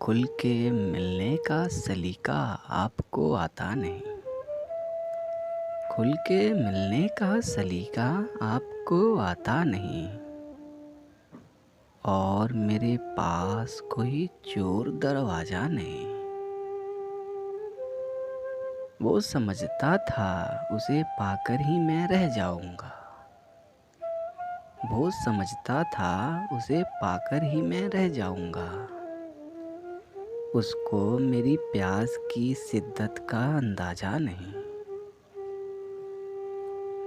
खुल के मिलने का सलीका आपको आता नहीं। खुल के मिलने का सलीका आपको आता नहीं। और मेरे पास कोई चोर दरवाजा नहीं। वो समझता था उसे पाकर ही मैं रह जाऊंगा। वो समझता था उसे पाकर ही मैं रह जाऊंगा। उसको मेरी प्यास की शिद्दत का अंदाजा नहीं।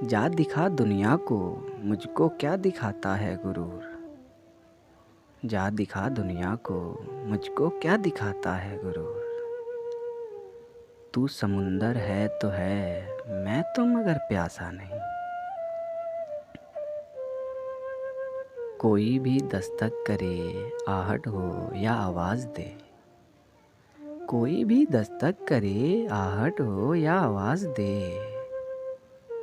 जा दिखा दुनिया को, मुझको क्या दिखाता है गुरूर। जा दिखा दुनिया को, मुझको क्या दिखाता है गुरूर। तू समुंदर है तो है, मैं तो मगर प्यासा नहीं। कोई भी दस्तक करे, आहट हो या आवाज़ दे। कोई भी दस्तक करे, आहट हो या आवाज़ दे।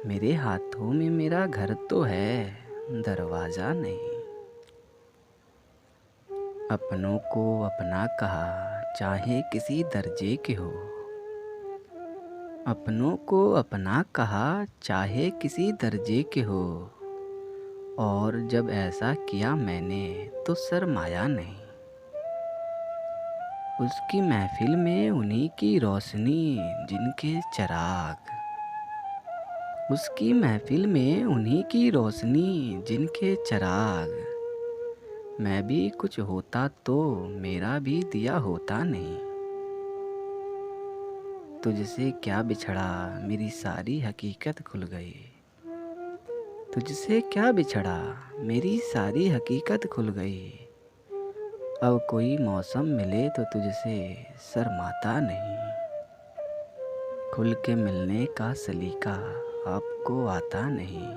मेरे हाथों में मेरा घर तो है, दरवाज़ा नहीं। अपनों को अपना कहा, चाहे किसी दर्जे के हो। अपनों को अपना कहा, चाहे किसी दर्जे के हो। और जब ऐसा किया मैंने तो शर्माया नहीं। उसकी महफिल में उन्हीं की रोशनी जिनके चिराग। उसकी महफिल में उन्हीं की रोशनी जिनके चिराग। मैं भी कुछ होता तो मेरा भी दिया होता नहीं। तुझसे क्या बिछड़ा, मेरी सारी हकीकत खुल गई। तुझसे क्या बिछड़ा, मेरी सारी हकीकत खुल गई। अब कोई मौसम मिले तो तुझसे शर्माता नहीं। खुल के मिलने का सलीका आपको आता नहीं।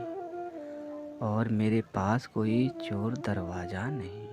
और मेरे पास कोई चोर दरवाज़ा नहीं।